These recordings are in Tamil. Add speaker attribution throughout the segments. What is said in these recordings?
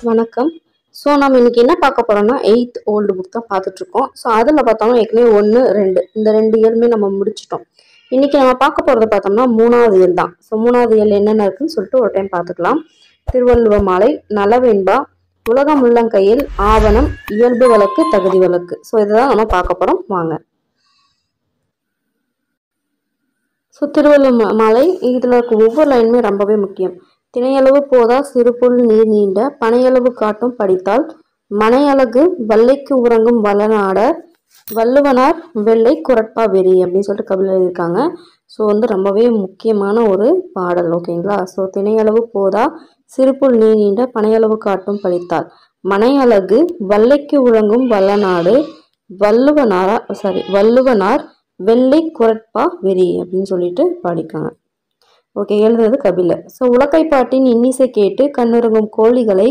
Speaker 1: வணக்கம். ஸோ நம்ம இன்னைக்கு என்ன பார்க்க போறோம்னா 8th ஓல்டு புக் தான் பார்த்துட்டு இருக்கோம். ஸோ அதில் பார்த்தோம்னா ஏற்கனவே 1, 2 இந்த 2 இயலுமே நம்ம முடிச்சிட்டோம். இன்னைக்கு நம்ம பார்க்க போகிறது பார்த்தோம்னா 3வது இயல் தான். ஸோ 3வது இயல் என்னென்ன இருக்குன்னு சொல்லிட்டு ஒரு டைம் பார்த்துக்கலாம். திருவள்ளுவ மாலை, நலவெண்பா, உலகம் உள்ளங்கையில், ஆவணம், இயல்பு வழக்கு, தகுதி வழக்கு. ஸோ இதுதான் நம்ம பார்க்க போகிறோம். வாங்க. ஸோ திருவள்ளுவ மாலை இதில் இருக்க ஒவ்வொரு லைனுமே ரொம்பவே முக்கியம். திணையளவு போதா சிறுபுல் நீர் நீண்ட பனையளவு காட்டும் படித்தால் மனையழகு வல்லைக்கு உறங்கும் வளநாட வள்ளுவனார் வெள்ளை குரட்பா வெறி அப்படின்னு சொல்லிட்டு கபில் எழுதியிருக்காங்க. ஸோ ரொம்பவே முக்கியமான ஒரு பாடல். ஓகேங்களா. ஸோ திணையளவு போதா சிறுபுல் நீர் நீண்ட பனையளவு காட்டும் படித்தால் மனையழகு வல்லைக்கு உறங்கும் வளநாடு வள்ளுவனார் வெள்ளை குரட்பா வெறி அப்படின்னு சொல்லிட்டு பாடிக்காங்க. ஓகே, எழுதுறது கபிலர். ஸோ உலக்கைப்பாட்டின் இன்னிசை கேட்டு கண்ணுறங்கும் கோழிகளை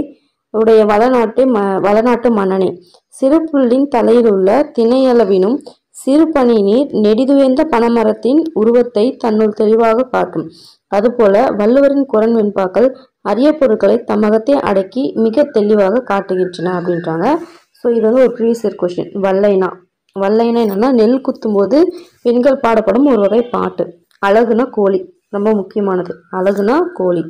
Speaker 1: உடைய வளநாட்டு மன்னனே சிறு புல்லின் தலையில் உள்ள திணையளவினும் சிறு பனி நீர் நெடிதுயர்ந்த பனைமரத்தின் உருவத்தை தன்னுள் தெளிவாக காட்டும். அதுபோல வள்ளுவரின் குரல் வெண்பாக்கள் அரிய பொருட்களை தம்மகத்தை அடக்கி மிக தெளிவாக காட்டுகின்றன அப்படின்றாங்க. ஸோ இது ஒரு ப்ரீவியஸ் கொஸ்டின். வல்லைனா என்னன்னா நெல் குத்தும் போது பெண்கள் பாடப்படும் ஒரு வகை பாட்டு. அழகுனா கோழி, ரொம்ப முக்கியமானது. அழகுனா கோழி.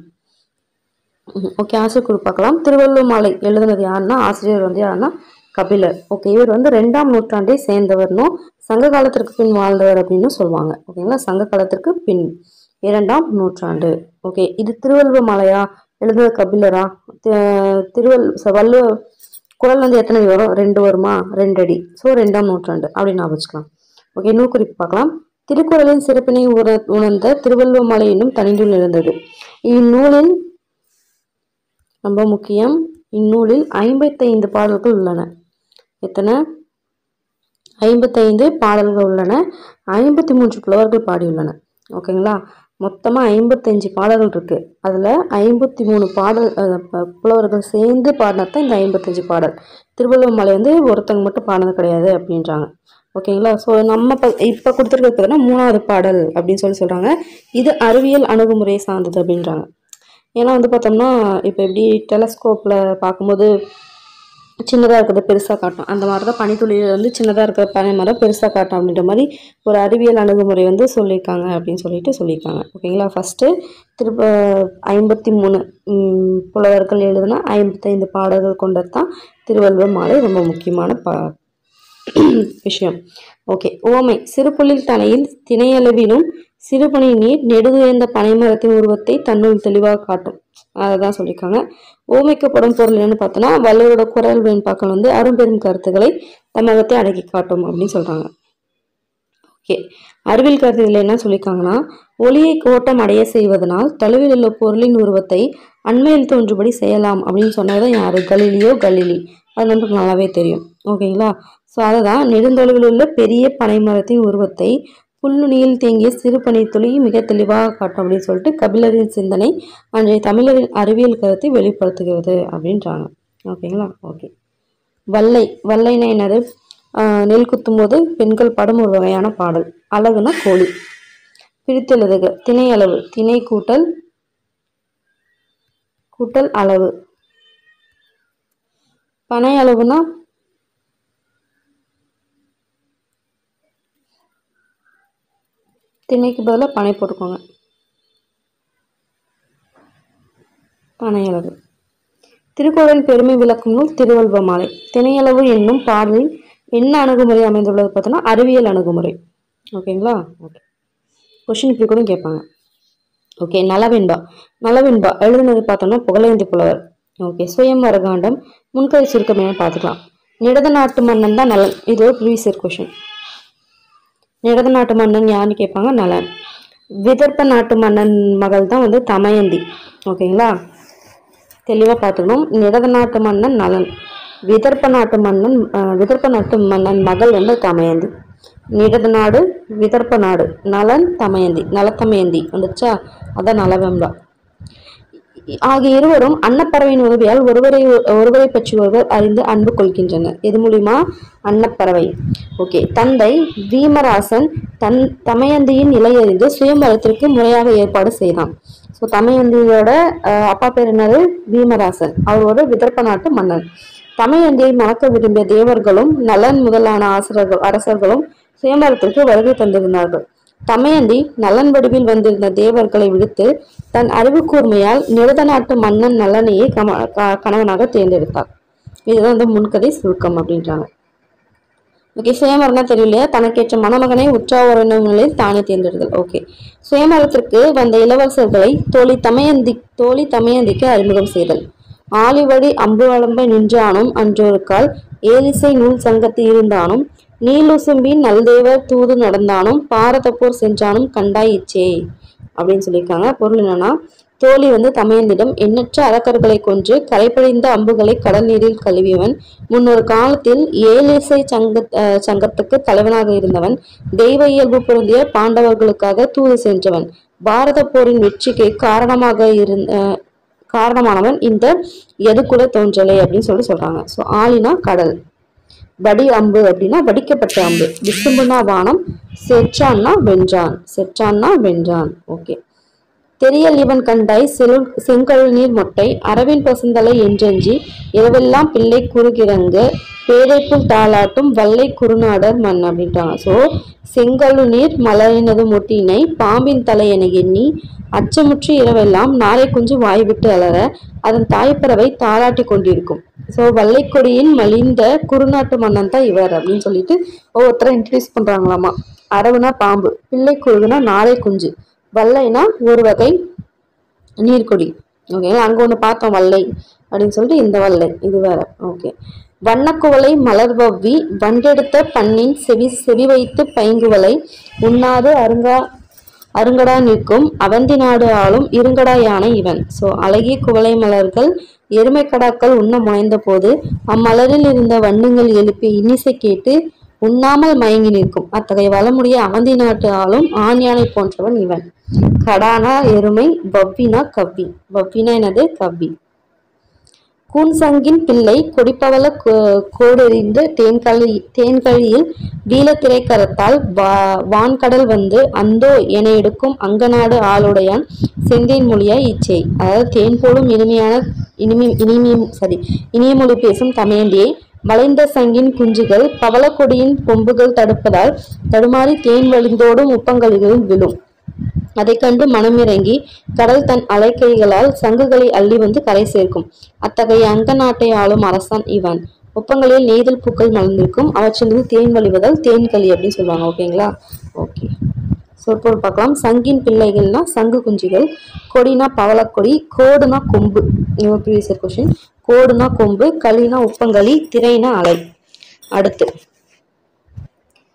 Speaker 1: ஓகே, ஆசிரியர் பார்க்கலாம். திருவள்ளுவ மாலை எழுதுனது யாருன்னா ஆசிரியர் யாருன்னா கபிலர். ஓகே, இவர் 2ஆம் நூற்றாண்டை சேர்ந்தவர்னும் சங்க காலத்திற்கு பின் வாழ்ந்தவர் அப்படின்னு சொல்லுவாங்க. ஓகேங்களா. சங்க காலத்திற்கு பின் 2ஆம் நூற்றாண்டு. ஓகே, இது திருவள்ளுவ மாலையா எழுதுனது கபிலரா? வள்ளுவ குரல் எத்தனை அடி வரும்? 2 வருமா? 2 அடி. ஸோ 2ஆம் நூற்றாண்டு அப்படின்னு வச்சுக்கலாம். ஓகே, இன்னும் குறிப்பு பார்க்கலாம். திருக்குறளின் சிறப்பினை உணர்ந்த திருவள்ளுவ மாலை என்னும் தனிநூல் இருந்தது. இந்நூலின் ரொம்ப முக்கியம். இந்நூலில் 55 பாடல்கள் உள்ளன. எத்தனை? 55 பாடல்கள் உள்ளன. 53 புலவர்கள் பாடியுள்ளன. ஓகேங்களா. மொத்தமா 55 பாடல்கள் இருக்கு. அதுல 53 பாடல் புலவர்கள் சேர்ந்து பாடினதான் இந்த 55 பாடல். திருவள்ளுவ மாலை ஒருத்தவங்க மட்டும் பாடினது கிடையாது அப்படின்றாங்க. ஓகேங்களா. ஸோ நம்ம இப்போ கொடுத்துருக்கிறது 3வது பாடல் அப்படின்னு சொல்கிறாங்க. இது அறிவியல் அணுகுமுறையை சார்ந்தது அப்படின்றாங்க. ஏன்னா பார்த்தோம்னா இப்போ எப்படி டெலஸ்கோப்பில் பார்க்கும்போது சின்னதாக இருக்கிறத பெருசாக காட்டும், அந்த மாதிரி தான் பனித்துளியில் சின்னதாக இருக்கிற பனை மரம் பெருசாக காட்டும் அப்படின்ற மாதிரி ஒரு அறிவியல் அணுகுமுறை சொல்லியிருக்காங்க அப்படின்னு சொல்லியிருக்காங்க. ஓகேங்களா. ஃபஸ்ட்டு 53 புலவர்கள் எழுதுனா 55 பாடல்கள் கொண்டது தான் திருவள்ளுவர் மாலை. ரொம்ப முக்கியமான விஷயம். ஓகே, ஓமை சிறுபுல்லில் தலையில் திணையளவிலும் சிறுபனி நீர் நெடுதுயர்ந்த பனைமரத்தின் உருவத்தை தன்னுள் தெளிவாக காட்டும். அதான் சொல்லியிருக்காங்க. ஓமைக்கப்படும் பொருள் என்னன்னு பார்த்தோன்னா வள்ளுவரோட குரல் வெண்பாக்கள் அரும்பெரும் கருத்துக்களை தமிழகத்தை அடக்கி காட்டும் அப்படின்னு சொல்றாங்க. ஓகே, அறிவியல் கருத்து இதில் என்ன சொல்லியிருக்காங்கன்னா ஒளியை கோட்டம் அடைய செய்வதனால் தழுவில் உள்ள பொருளின் உருவத்தை அண்மையில் தோன்றுபடி செய்யலாம் அப்படின்னு சொன்னதான் யாரு? கலிலி. அது நமக்கு நல்லாவே தெரியும். ஓகேங்களா. ஸோ அதுதான் நெடுந்தொலைவில் உள்ள பெரிய பனைமரத்தின் உருவத்தை புல்லுணியில் தேங்கிய சிறு பனித்துளி மிக தெளிவாக காட்டும் அப்படின்னு சொல்லிட்டு கபிலரின் சிந்தனை அன்றைய தமிழரின் அறிவியல் கருத்தை வெளிப்படுத்துகிறது அப்படின்றாங்க. ஓகேங்களா. ஓகே, வல்லைனா என்னது? நெல் குத்தும் போது பெண்கள் பாடும் ஒரு வகையான பாடல். அழகுனா கோழி. பிரித்தெழுதுக. திணை அளவு, திணை கூட்டல் அளவு. பனை அளவுனா திணைக்கு பதிலாக பனை போட்டுக்கோங்க. பனையளவு. திருக்குறளின் பெருமை விளக்கும் நூல் திருவள்ளுவ மாலை. திணையளவு என்னும் பாடலில் என்ன அணுகுமுறை அமைந்துள்ளது பார்த்தோன்னா அறிவியல் அணுகுமுறை. ஓகேங்களா. ஓகே, கொஸ்டின் இப்படி கூட கேட்பாங்க. ஓகே, நலவெண்பா எழுதுனது பார்த்தோம்னா புகழேந்தி புலவர். ஓகே, சுயம்வர காண்டம் முன்கதை சுருக்கம் என்ன பார்த்துக்கலாம். நிடத நாட்டு மன்னன் தான் நலன். இது ஒரு ப்ரீவியஸ் கொஸ்டின். நிடத நாட்டு மன்னன் யாருன்னு கேட்பாங்க? நலன். விதர்ப்ப நாட்டு மன்னன் மகள் தான் தமயந்தி. ஓகேங்களா, தெளிவாக பார்த்துக்கணும். நிடத நாட்டு மன்னன் நலன், விதர்ப்ப நாட்டு மன்னன் மகள் தமயந்தி. நிடத நாடு, விதர்ப்ப நாடு, நலன், தமயந்தி, நலத்தமயந்தி வந்துச்சா? அதான் நலவெம்பா. ஆகிய இருவரும் அன்னப்பறவையின் உதவியால் ஒருவரை பற்றி ஒருவர் அறிந்து அன்பு கொள்கின்றனர். எது மூலியமா? அன்னப்பறவை. ஓகே. தந்தை வீமராசன் தமயந்தியின் நிலையறிந்து சுயம்பரத்திற்கு முறையாக ஏற்பாடு செய்தான். ஸோ தமயந்தியோட அப்பா பேர் என்னது? வீமராசன். அவர் ஒரு விதர்ப்ப நாட்டு மன்னர். தமயந்தியை மணக்க விரும்பிய தேவர்களும் நலன் முதலான அரசர்களும் சுயம்பரத்திற்கு வருகை தந்திருந்தார்கள். தமயந்தி நலன் வடிவில் வந்திருந்த தேவர்களை விடுத்து தன் அறிவு கூர்மையால் நிருத நாட்டு மன்னன் நலனையே கணவனாக தேர்ந்தெடுத்தார். இதுதான் வந்து முன்கதை சுருக்கம் அப்படின்றாங்க. ஓகே. சுயமரம்னா தெரியலையா? தனக்கேற்ற மணமகனை உற்றாவரணில் தானே தேர்ந்தெடுத்தல். ஓகே. சுயமரத்திற்கு வந்த இளவரசர்களை தோழி தமயந்திக்கு அறிமுகம் செய்தல். ஆலிவடி அம்பு வளம்ப நின்றானும் அன்றொருக்கால் ஏலிசை நூல் சங்கத்து இருந்தானும் நீலுசும்பின் நல்தேவர் தூது நடந்தானும் பாரதப்போர் சென்றானும் கண்டாய் இச்சே அப்படின்னு சொல்லியிருக்காங்க. பொருள் என்னன்னா, தோழி வந்து தமயந்திடம் எண்ணற்ற அரக்கர்களை கொன்று கரைப்பழிந்த அம்புகளை கடல் நீரில் கழுவியவன், முன்னொரு காலத்தில் ஏலிசை சங்கத்துக்கு தலைவனாக இருந்தவன், தெய்வ இயல்பு பொருந்திய பாண்டவர்களுக்காக தூது சென்றவன், பாரத போரின் வெற்றிக்கு காரணமானவன் இந்த எதுக்குல தோன்றலை அப்படின்னு சொல்றாங்க. ஸோ ஆலினா கடல், வடி அம்பு அப்படின்னா வடிக்கப்பட்ட அம்பு, விசும்புனா வானம், செற்றான்னா வென்றான். ஓகே. தெரியல் இவன் கண்டாய் செங்கழு நீர் மொட்டை அரவின் பசுந்தலை என்றெஞ்சி இரவெல்லாம் பிள்ளை குறுகிறங்கு பேரைப்புல் தாளாட்டும் வல்லை குறுநாடர் மண் அப்படின்ட்டாங்க. ஸோ செங்கழு நீர் மலரினது மொட்டினை பாம்பின் தலை என எண்ணி அச்சமுற்று இரவெல்லாம் நாரை குஞ்சு வாய்விட்டு அலற அதன் தாய்ப்பறவை தாளாட்டி கொண்டிருக்கும். ஸோ வல்லைக்கொடியின் மலிந்த குறுநாட்டு மன்னன் தான் இவர் அப்படின்னு சொல்லிட்டு ஒவ்வொருத்தரை இன்ட்ரடியூஸ் பண்றாங்களாமா. அரவுனா பாம்பு, பிள்ளை குறுகுனா நாரை குஞ்சு, வல்லைனா ஒரு வகை நீர்கொடி. ஓகேங்களா? அங்க ஒண்ணு பார்த்தோம் வல்லை அப்படின்னு சொல்லிட்டு இந்த வல்லை இது வேற. ஓகே. வண்ணக்குவளை மலர்வவ்வி வண்டெடுத்த பண்ணின் செவி வைத்து பைங்குவலை உண்ணாது அருங்கடா நிற்கும் அவந்தி நாடு ஆளும் இருங்கடா யானை இவன். ஸோ அழகிய குவளை மலர்கள் எருமை கடாக்கள் உண்ண முனைந்த போது அம்மலரில் இருந்த வண்டுங்கள் எழுப்பி இன்னிசை கேட்டு உண்ணாமல் மயங்கி நிற்கும் அத்தகைய வளமுடைய அவந்தி நாட்டு ஆளும் ஆண் யானை போன்றவன் இவன். கடானா எருமை, வவ்வினா கவ்வி. வவ்வினா என்னது? கவ்வி. கூன்சங்கின் பிள்ளை கொடிப்பவள கோடெறிந்து தேன்கழியில் வீலத்திரை கரத்தால் வான்கடல் வந்து அந்தோ என எடுக்கும் அங்கநாடு ஆளுடையான் செந்தேன் மொழியா இச்சை. அதாவது தேன் போலும் இனிய மொழி பேசும் தமயந்தியை வளைந்த சங்கின் குஞ்சுகள் பவளக்கொடியின் கொம்புகள் தடுப்பதால் தடுமாறி தேன் வழிந்தோடும் உப்பங்கழிகளில் விழும். அதை கண்டு மனமிறங்கி கடல் தன் அலைக்கைகளால் சங்குகளை அள்ளி வந்து கரை சேர்க்கும் அத்தகைய அங்க நாட்டை ஆளும் அரசன் இவன். உப்பங்களில் நெய்தல் பூக்கள் மலர்ந்திருக்கும், அவற்றிலிருந்து தேன் வழிவதால் தேன்களி அப்படின்னு சொல்லுவாங்க. ஓகேங்களா? ஓகே. சொற்பொருள் பார்க்கலாம். சங்கின் பிள்ளைகள்னா சங்கு குஞ்சுகள், கொடினா பவளக்கொடி, கோடுனா கொம்பு. Previous question. கோடுனா கொம்பு, களினா உப்பங்களி, திரைனா அலை. அடுத்து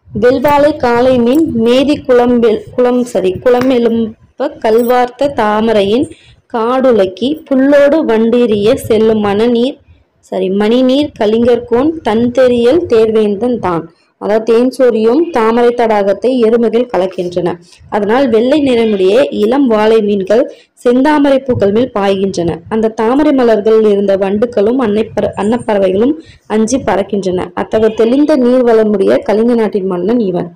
Speaker 1: வெல்வாலை காலை மீன் மேதி குளமெலும்ப கல்வார்த்த தாமரையின் காடுலக்கி புல்லோடு வண்டீரிய செல்லும் மணிநீர் கலிங்கர்கோன் தன் தெரியல் தேர்வேந்தன் தான். அதாவது தேன் சொரியும் தாமரை தடாகத்தை எருமைகள் கலக்கின்றன. அதனால் வெள்ளை நிறமுடைய இளம் வாழை மீன்கள் செந்தாமரை பூக்கள் மேல் பாய்கின்றன. அந்த தாமரை மலர்கள் இருந்த வண்டுகளும் அன்னப்பறவைகளும் அஞ்சி பறக்கின்றன. அத்தகைய தெளிந்த நீர் வளமுடைய கலிங்க நாட்டின் மன்னன் இவன்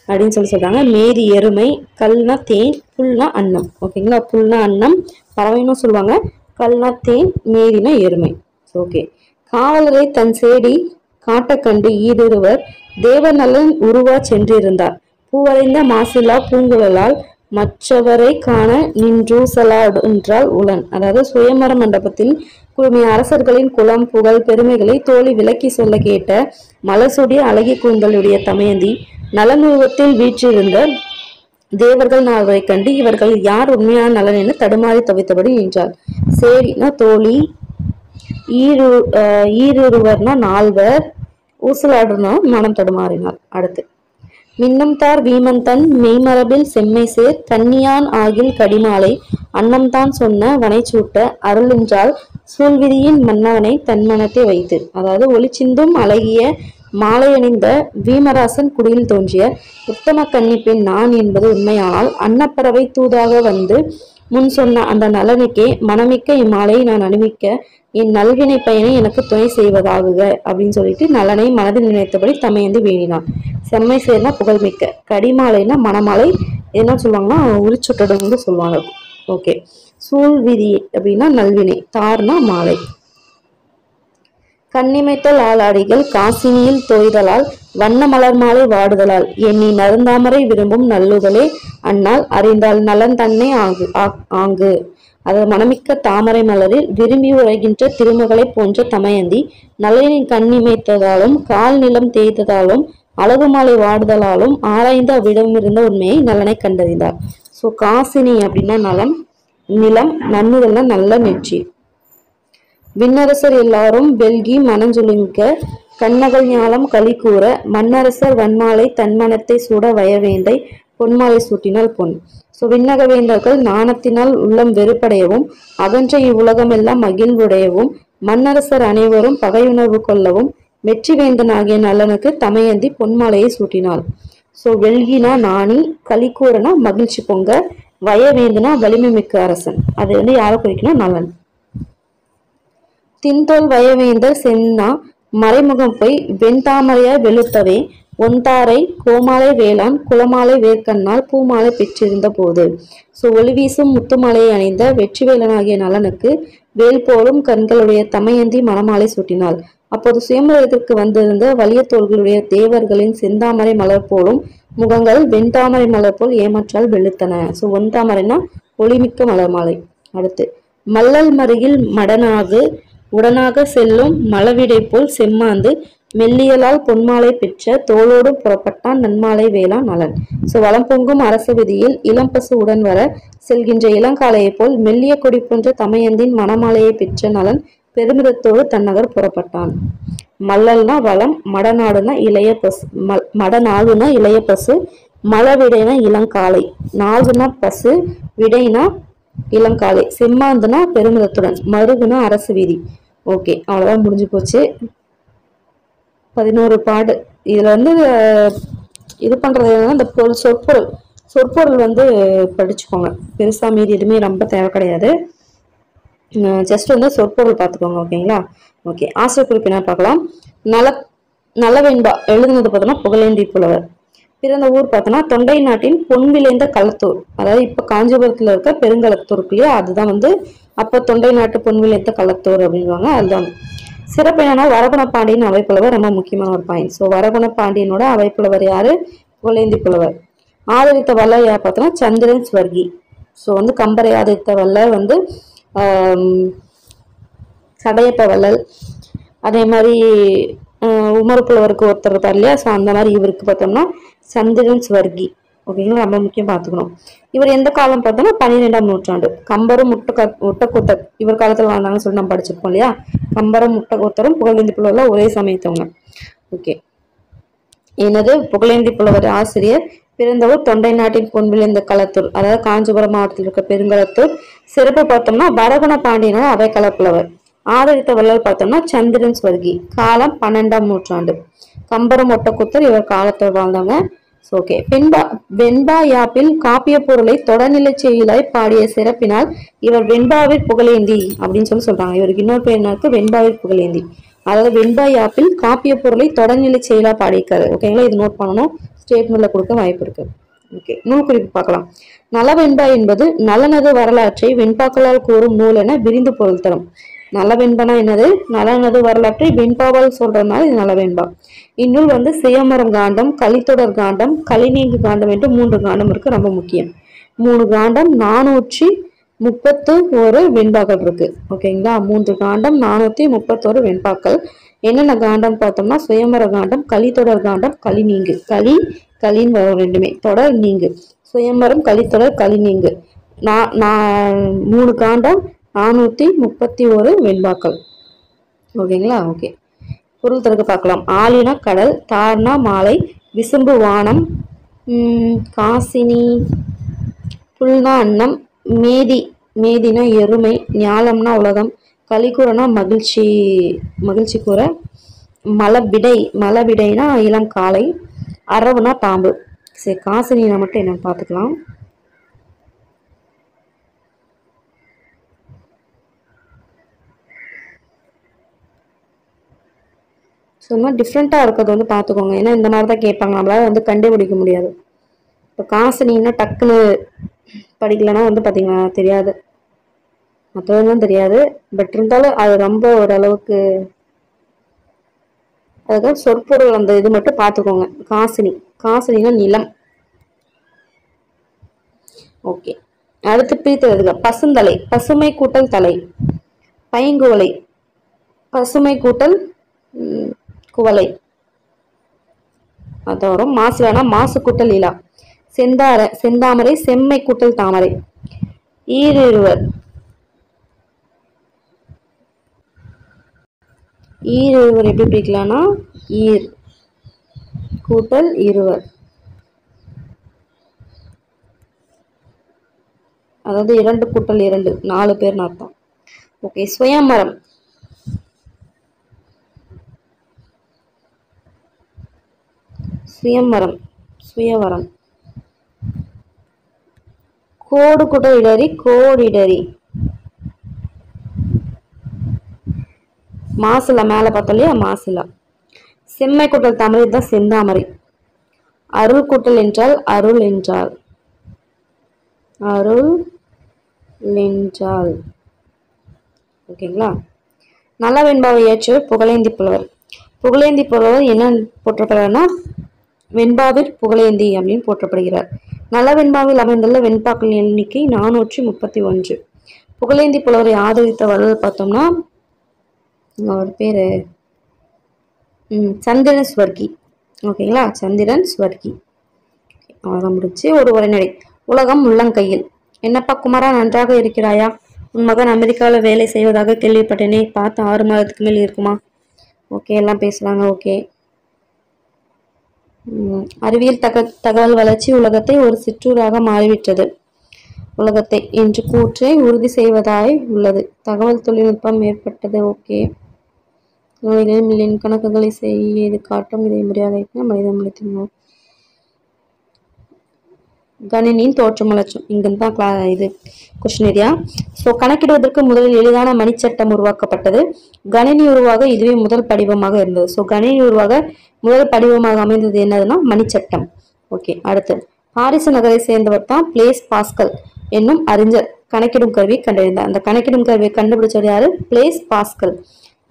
Speaker 1: அப்படின்னு சொல்றாங்க. மேரி எருமை, கல்னா தேன், புல்னா அன்னம். ஓகேங்களா? புல்னா அன்னம், பறவைன்னு சொல்லுவாங்க. கல்னா தேன், மேரினா எருமை. ஓகே. காவலரை தன் சேடி காட்டக்கண்டு ஈடுருவர் தேவநலன் உருவா சென்றிருந்தார். பூவரைந்த மாசிலா பூங்குழலால் மற்றவரை காண நின்றூசலாடென்றால் உளன். அதாவது சுயமர மண்டபத்தில் குழுமிய அரசர்களின் குலம் புகழ் பெருமைகளை தோழி விளக்கி சொல்ல கேட்ட மலசுடைய அழகி கூந்தலுடைய தமயந்தி நலனுருவத்தில் வீற்றிருந்த தேவர்கள் நால்வரை கண்டு இவர்கள் யார் உண்மையான நலன் என தடுமாறி தவித்தபடி நின்றார். சேரினா தோழி, ஈருருவர்னா நால்வர், ஊசலாடுனா மனம் தடுமாறினார். அடுத்து மின்னம் தார் வீமந்தன் மெய்மரபில் செம்மை சேர் கன்னியான் ஆகில் கடிமாலை அன்னம்தான் சொன்ன வனைச்சூட்ட அருளென்றால் சூழ்விதியின் மன்னவனை தன் மனத்தை வைத்து. அதாவது ஒளிச்சிந்தும் அழகிய மாலையணிந்த வீமராசன் குடியில் தோன்றிய உத்தம கன்னி பெண் நான் என்பது உண்மையானால் அன்னப்பறவை தூதாக வந்து முன் சொன்ன அந்த நலனுக்கே மனமிக்க இம்மாலையை நான் அணிவிக்க என் நல்வினை பயனை எனக்கு துணை செய்வதாகுக அப்படின்னு சொல்லிட்டு நலனை மனதில் நினைத்தபடி தமையந்தி வேணினான். செம்மை சேர்னா புகழ்மிக்க, கடிமாலைனா மணமாலை, என்ன சொல்லுவாங்கன்னா உரிச்சுட்டடுன்னு சொல்லுவாங்க. ஓகே. சூழ்விதி அப்படின்னா நல்வினை, தார்னா மாலை. கண்ணிமைத்தல் ஆளாடிகள் காசினியில் தோய்தலால் வண்ண மலர் மாலை வாடுதலால் எண்ணி நருந்தாமரை விரும்பும் நல்லுதலே அன்னால் அறிந்தால் நலன் தன்னை ஆங்கு. அதாவது மனமிக்க தாமரை மலரில் விரும்பி உரைகின்ற திருமகளை போன்ற தமயந்தி நலனின் கண்ணிமைத்ததாலும் கால் நிலம் தேய்த்ததாலும் அழகு மாலை வாடுதலாலும் ஆராய்ந்து அவ்விடமிருந்த உண்மையை நலனை கண்டறிந்தார். ஸோ காசினி அப்படின்னா நலம், நிலம், நன்னுதல்னா நல்ல நெற்றி. விண்ணரசர் எல்லாரும் வெல்கி மனஞ்சுலுங்க கண்ணகல் ஞாலம் களி கூற மன்னரசர் வன்மாலை தன்மனத்தை சூட வயவேந்தை பொன்மாலை சூட்டினால் பொன். ஸோ விண்ணக வேந்தர்கள் நாணத்தினால் உள்ளம் வெறுப்படையவும் அகன்ற இவ்வுலகமெல்லாம் மகிழ்வுடையவும் மன்னரசர் அனைவரும் பகையுணர்வு கொள்ளவும் வெற்றி வேந்தன் ஆகிய நல்லனுக்கு தமையந்தி பொன்மாலையை சூட்டினாள். ஸோ வெல்கினா நாணி, களிக்கூறனா மகிழ்ச்சி பொங்க, வயவேந்தனா வலிமை மிக்க அரசன். அது வந்து யாரை குறிக்கணும்? நலன். தின்தோல் வயவேந்தர் சென்னா மறைமுகம் போய் வெண்தாமரையாய் வெளுத்தவே ஒன்தாரை கோமாலை வேளாண் குளமாலை வேர்க்கண்ணால் பூமாலை பெற்றிருந்த போது. ஸோ ஒளிவீசும் முத்துமாலையை அணிந்த வெற்றிவேலனாகிய நலனுக்கு வேல் போலும் கண்களுடைய தமையந்தி மணமாலை சூட்டினாள். அப்போது சுயம்பரத்திற்கு வந்திருந்த வலிய தோள்களுடைய தேவர்களின் செந்தாமரை மலர் போலும் முகங்கள் வெண்தாமரை மலர் போல் ஏமாற்றால் வெளுத்தன. ஸோ ஒன்தாமரைனா ஒளிமிக்க மலர் மாலை. அடுத்து மல்லல் மருகில் மடனாகு உடனாக செல்லும் மலவிடை போல் செம்மாந்து மெல்லியலால் பொன்மாலை பெற்ற தோளோடு புறப்பட்டான் நன்மாலை வேளாண் நலன். ஸோ வளம் பொங்கும் அரச விதியில் இளம்பசு உடன் வர செல்கின்ற இளங்காலையை போல் மெல்லிய கொடி போன்ற தமையந்தின் மணமாலையை பெற்ற நலன் பெருமிதத்தோடு தன்னகர் புறப்பட்டான். மல்லல்னா வளம், மடநாடுனா இளைய பசு, மடநாடுனா இளைய பசு, மலவிடைனா இளங்காலை, நாகுனா பசு, விடைனா இளங்காலை, செம்மாந்துனா பெருமிதத்துடன், மருகுனா அரசு வீதி. ஓகே, அவ்வளவுதான், முடிஞ்சு போச்சு. 11 பாடு. இதுல வந்து இது பண்றது என்னன்னா இந்த சொற்பொருள் வந்து படிச்சுக்கோங்க. பெருசா மீறி எதுவுமே ரொம்ப தேவை கிடையாது. ஜஸ்ட் வந்து சொற்பொருள் பார்த்துக்கோங்க. ஓகேங்களா? ஓகே. ஆசிரியர் குறிப்பினா பார்க்கலாம். நலவெண்பா எழுதுனது பார்த்தோம்னா புகழேந்தி புலவர். பிறந்த ஊர் பார்த்தோம்னா தொண்டை நாட்டின் பொன் விளைந்த களத்தூர். அதாவது இப்ப காஞ்சிபுரத்துல இருக்க பெருங்களத்தூர் இல்லையா, அதுதான் வந்து அப்ப தொண்டை நாட்டு பொன் விளைந்த களத்தூர் அப்படின்வாங்க. அதுதான் சிறப்பு. என்னன்னா வரகுண பாண்டியன் அவைப்புலவர் ரொம்ப முக்கியமான ஒரு பாயிண்ட். ஸோ வரகுண பாண்டியனோட அவைப்புலவர் யாரு? புகழேந்தி புலவர். ஆதரித்த வள்ளல் யார் பார்த்தோம்னா சந்திரன் ஸ்வர்கி. ஸோ வந்து கம்பரை ஆதரித்த வள்ளல் வந்து சடையப்ப வள்ளல். அதே மாதிரி உமர் புலவருக்கு ஒருத்தர் இருப்பார் இல்லையா, ஸோ அந்த மாதிரி இவருக்கு பார்த்தோம்னா சந்திரன் ஸ்வர்கி. ஓகேங்களா? ரொம்ப முக்கியம் பார்த்துக்கணும். இவர் எந்த காலம் பார்த்தோம்னா 12ஆம் நூற்றாண்டு. கம்பரும் முட்டக்கூத்தர் இவர் காலத்தில் வாழ்ந்தாங்கன்னு சொல்லி நம்ம படிச்சிருப்போம் இல்லையா. கம்பரும் முட்டக்கூத்தரும் புகழேந்தி புலவர்ல ஒரே சமயத்தவங்க. ஓகே. எனது புகழேந்தி புலவர் ஆசிரியர். பிறந்தவர் தொண்டை நாட்டின் பொன் விளைந்த களத்தூர், அதாவது காஞ்சிபுரம் மாவட்டத்தில் இருக்க பெருங்களத்தூர். சிறப்பு பார்த்தோம்னா வரகுண பாண்டியனோட அவைக்கள புலவர். ஆதரித்த வள்ளல் பார்த்தோம்னா சந்திரன் ஸ்வர்கி. காலம் 12ஆம் நூற்றாண்டு. கம்பரம் ஒட்டக்கூத்தர் இவர் காலத்தில் வாழ்ந்தவங்க. ஓகே. வெண்பா யாப்பில் காப்பிய பொருளை தொடர்நிலை செயலாய் பாடிய சிறப்பினால் இவர் வெண்பாவிற் புகழேந்தி அப்படின்னு சொல்றாங்க. இவருக்கு இன்னொரு பேர் இருக்கு, வெண்பாவிற் புகழேந்தி. அதாவது வெண்பா யாப்பில் காப்பிய பொருளை தொடர்நிலை செயலா பாடியிருக்காரு. ஓகேங்களா? இது நோட் பண்ணணும், ஸ்டேட்மெண்ட்ல கொடுக்க வாய்ப்பு இருக்கு. ஓகே. நூல் குறிப்பு பார்க்கலாம். நலவெண்பா என்பது நலனது வரலாற்றை வெண்பாக்களால் கூறும் நூல் என விரிந்து பொருள் தரும். நலவெண்பனா என்னது? நலனது வரலாற்றை வெண்பாவால் சொல்றதுனால இது நலவெண்பா. இந்நூல் வந்து சுயமரம் காண்டம், கலித்தொடர் காண்டம், கலிநீங்கு காண்டம் என்று 3 காண்டம் இருக்கு. ரொம்ப முக்கியம். 3 காண்டம், 431 வெண்பாக்கள் இருக்கு. ஓகேங்களா? 3 காண்டம், 431 வெண்பாக்கள். என்னென்ன காண்டம் பார்த்தோம்னா சுயமர காண்டம், கலித்தொடர் காண்டம், கலிநீங்கு. கலின்னு வரும் ரெண்டுமே, தொடர் நீங்கு. சுயமரம், கலித்தொடர், கலிநீங்கு. 3 காண்டம், 431 வெண்பாக்கள். ஓகேங்களா? ஓகே. பொருள் தருக்கு பார்க்கலாம். ஆலினா கடல், தார்னா மாலை, விசும்பு வானம், காசினி புல்னா அன்னம், மேதினா எருமை, ஞாலம்னா உலகம், கலிக்கூறனா மகிழ்ச்சி கூற, மலவிடைனா இளம் காலை, அரவுனா பாம்பு. சரி, காசினியில மட்டும் என்னன்னு பார்த்துக்கலாம். ஸோ இந்த மாதிரி டிஃப்ரெண்ட்டாக இருக்கிறது வந்து பார்த்துக்கோங்க. ஏன்னா இந்த மாதிரி தான் கேட்பாங்க, நம்மளால வந்து கண்டுபிடிக்க முடியாது. இப்போ காசினின்னா டக்குன்னு படிக்கலைன்னா வந்து பார்த்தீங்கன்னா தெரியாது, மற்றவங்களும் தெரியாது. பட் இருந்தாலும் அது ரொம்ப ஓரளவுக்கு அதுக்காக சொற்பொருள் அந்த இது மட்டும் பார்த்துக்கோங்க. காசினினா நிலம். ஓகே, அடுத்து பிரித்தெழுதுக. பசுந்தலை, பசுமை கூட்டல் தலை. பைங்குவளை, பசுமை கூட்டல் குவளை. அது வரும். மாசு வேணா மாசு கூட்டல் இலா. செந்தாமரை, செம்மை கூட்டல் தாமரை. ஈரிருவர், ஈரிருவர் எப்படி பிரிக்கலாம்னா ஈர் கூட்டல் இருவர், அதாவது 2 கூட்டல் 2, 4 பேர் அர்த்தம். ஓகே, சுயமரம், சுயமரம், சுயவரம். கோடு கூட்டல் இடறி, கோடிடறி. மாசிலா, மேல பார்த்தோம் இல்லையா, மாசிலா. செம்மை கூட்டல் தாமரை தான் செந்தாமரை. அருள் கூட்டல் என்றால் அருள் என்றால், அருள் என்றால். ஓகேங்களா. நலவெண்பாவை ஏற்றவர் புகழேந்தி புலவர். புகழேந்தி புலவர் என்ன போற்றப்படுறாருன்னா வெண்பாவிற் புகழேந்தி அப்படின்னு போற்றப்படுகிறார். நலவெண்பாவில் அமைந்துள்ள வெண்பாக்களின் எண்ணிக்கை 431. புகழேந்தி புலவரை ஆதரித்த வள்ளல் பார்த்தோம்னா அவர் பேரு சந்திரன் ஸ்வர்கி. ஓகேங்களா, சந்திரன் ஸ்வர்கி. அவ்வளோதான் முடிச்சு. ஒரு உரைநடை. உலகம் உள்ளங்கையில். என்னப்பா குமாரா, நன்றாக இருக்கிறாயா? உன் மகன் அமெரிக்காவில் வேலை செய்வதாக கேள்விப்பட்டேனே, பார்த்து 6 மாதத்துக்கு மேல் இருக்குமா? ஓகே, எல்லாம் பேசுறாங்க. ஓகே. அறிவியல் தகவல் வளர்ச்சி உலகத்தை ஒரு சிற்றூராக மாறிவிட்டது உலகத்தை என்று கூற்றை உறுதி செய்வதாய் உள்ளது. தகவல் தொழில்நுட்பம் ஏற்பட்டது. ஓகே. மில்லியன் கணக்குகளை செய்து காட்டும் இதை முறையாக மனித முடித்தினோம். கணினியின் தோற்றம் வளர்ச்சும் இங்குதான் இது கொஸ்டின் ஏரியா. ஸோ கணக்கிடுவதற்கு முதலில் எளிதான மணிச்சட்டம் உருவாக்கப்பட்டது. கணினி உருவாக இதுவே முதல் படிவமாக இருந்தது. ஸோ கணினி உருவாக முதல் படிவமாக அமைந்தது என்னதுன்னா மணிச்சட்டம். ஓகே. அடுத்து பாரிசு நகரை சேர்ந்தவர் தான் பிளேஸ் பாஸ்கல் என்னும் அறிஞர் கணக்கிடும் கருவியை கண்டறிந்தார். அந்த கணக்கிடும் கருவியை கண்டுபிடிச்சது யாரு? Place pascal.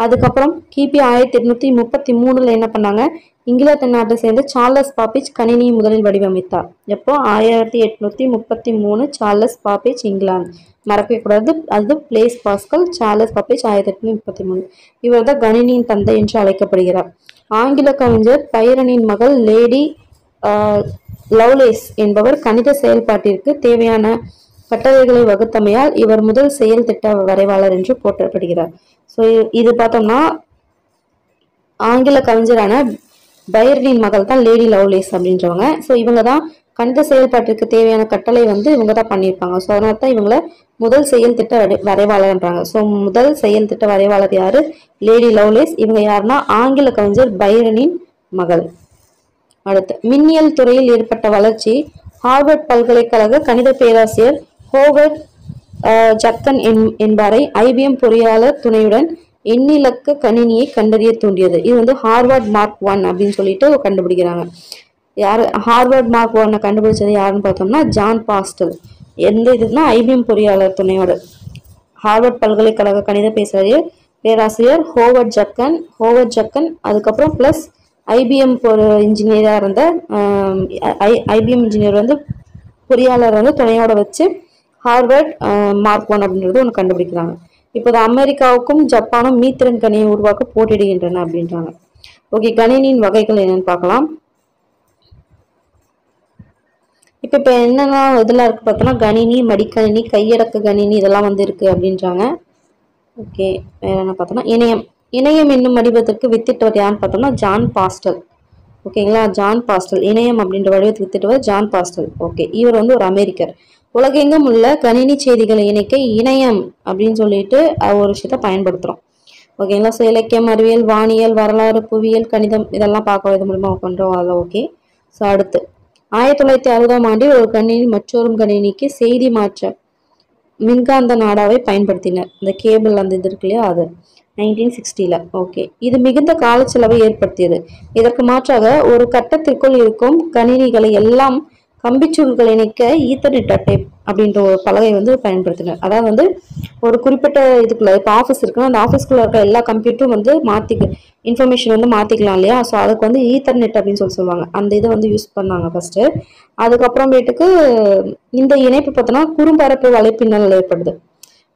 Speaker 1: அதுக்கப்புறம் கிபி 1833 என்ன பண்ணாங்க, இங்கிலாந்து நாட்டை சேர்ந்த சார்லஸ் பாப்பேஜ் கணினியை முதலில் வடிவமைத்தார். எப்போ? 1833 சார்லஸ் பாப்பேஜ், இங்கிலாந்து. மறக்கவே கூடாது, அது பிளேஸ் பாஸ்கல். Charles Babbage 1833. இவர் தான் கணினியின் தந்தை என்று அழைக்கப்படுகிறார். ஆங்கில கவிஞர் பைரனின் மகள் லேடி லவ்லேஸ் என்பவர் கணித செயல்பாட்டிற்கு தேவையான கட்டளைகளை வகுத்தமையால் இவர் முதல் செயல் திட்ட வரைவாளர் என்று போற்றப்படுகிறார். ஸோ இது பார்த்தோம்னா ஆங்கில கவிஞரான பைரனின் மகள் தான் லேடி லவ்லேஸ் அப்படின்றவங்க. ஸோ இவங்க தான் கணித செயல்பாட்டிற்கு தேவையான கட்டளை வந்து இவங்க தான் பண்ணியிருப்பாங்க. ஸோ அதனால தான் இவங்கள முதல் செயல் திட்ட வரைவாளர்ன்றாங்க. ஸோ முதல் செயல் திட்ட வரைவாளர் யாரு? Lady Lovelace. இவங்க யாருன்னா ஆங்கில கவிஞர் பைரனின் மகள். அடுத்து மின்னியல் துறையில் ஏற்பட்ட வளர்ச்சி. ஹார்வர்ட் பல்கலைக்கழக கணித பேராசிரியர் ஹோவர்ட் ஜக்கன் என்பாரை IBM பொறியாளர் துணையுடன் எண்ணிலக்க கணினியை கண்டறிய தூண்டியது. இது வந்து ஹார்வர்ட் மார்க் 1 அப்படின்னு சொல்லிட்டு கண்டுபிடிக்கிறாங்க. யார் ஹார்வர்ட் மார்க் 1 கண்டுபிடிச்சது யாருன்னு பார்த்தோம்னா ஜான் பாஸ்டல். எந்த இதுனா IBM பொறியாளர் துணையோடு. ஹார்வர்ட் பல்கலைக்கழக கணித பேராசிரியர் ஹோவர்ட் ஜக்கன் அதுக்கப்புறம் பிளஸ் IBM இன்ஜினியராக இருந்த IBM இன்ஜினியர் வந்து பொறியாளர் வந்து துணையோட வச்சு ஹார்வர்ட் மார்க் 1 அப்படின்றது ஒன்று கண்டுபிடிக்கிறாங்க. இப்போது அமெரிக்காவுக்கும் ஜப்பானும் மீத்திறன் கணினியை உருவாக்க போட்டியிடுகின்றன அப்படின்றாங்க. ஓகே, கணினியின் வகைகள் என்னன்னு பார்க்கலாம். இப்போ என்னென்ன இதெல்லாம் இருக்கு பார்த்தோம்னா கணினி, மடிக்கணினி, கையடக்க கணினி இதெல்லாம் வந்து இருக்கு அப்படின்றாங்க. ஓகே, வேற என்ன பார்த்தோம்னா இணையம் என்னும் வடிவத்திற்கு வித்திட்டவர் யாருன்னு பார்த்தோம்னா ஜான் பாஸ்டல். ஓகேங்களா, ஜான் பாஸ்டல். இணையம் அப்படின்ற வடிவத்துக்கு வித்திட்டவர் ஜான் பாஸ்டல். ஓகே, இவர் வந்து ஒரு அமெரிக்கர். உலகெங்கும் உள்ள கணினி செய்திகளை இணைக்க இணையம் அப்படின்னு சொல்லிட்டு ஒரு விஷயத்த பயன்படுத்துகிறோம். ஓகேங்களா. ஸோ இலக்கியம், அறிவியல், வானியல், வரலாறு, புவியியல், கணிதம் இதெல்லாம் பார்க்க இது மூலமாக பண்ணுறோம். அதில் ஓகே. ஸோ அடுத்து 1960ஆம் ஆண்டில் ஒரு கணினி மற்றொரு கணினிக்கு செய்தி மாற்ற மின்காந்த நாடாவை பயன்படுத்தினர். இந்த கேபிள் அந்த இது இருக்கு இல்லையா அது. 1960ல. ஓகே. இது மிகுந்த கால செலவை ஏற்படுத்தியது. இதற்கு மாற்றாக ஒரு கட்டத்திற்குள் இருக்கும் கணினிகளை எல்லாம் கம்பிச்சுருள்கள் இணைக்க ஈத்தர்நெட் அட்டை அப்படின்ற ஒரு பலகை வந்து பயன்படுத்தினர். அதாவது வந்து ஒரு குறிப்பிட்ட இதுக்குள்ள இப்போ ஆஃபீஸ் இருக்குன்னா அந்த ஆஃபீஸ்க்குள்ள இருக்க எல்லா கம்ப்யூட்டரும் வந்து இன்ஃபர்மேஷன் வந்து மாற்றிக்கலாம் இல்லையா? ஸோ அதுக்கு வந்து ஈத்தர்நெட் அப்படின்னு சொல்லுவாங்க. அந்த இதை வந்து யூஸ் பண்ணாங்க ஃபர்ஸ்ட்டு. அதுக்கப்புறமேட்டுக்கு இந்த இணைப்பு பார்த்தோன்னா குறும்பரப்பு வலைப்பின்னல் ஏற்படுது.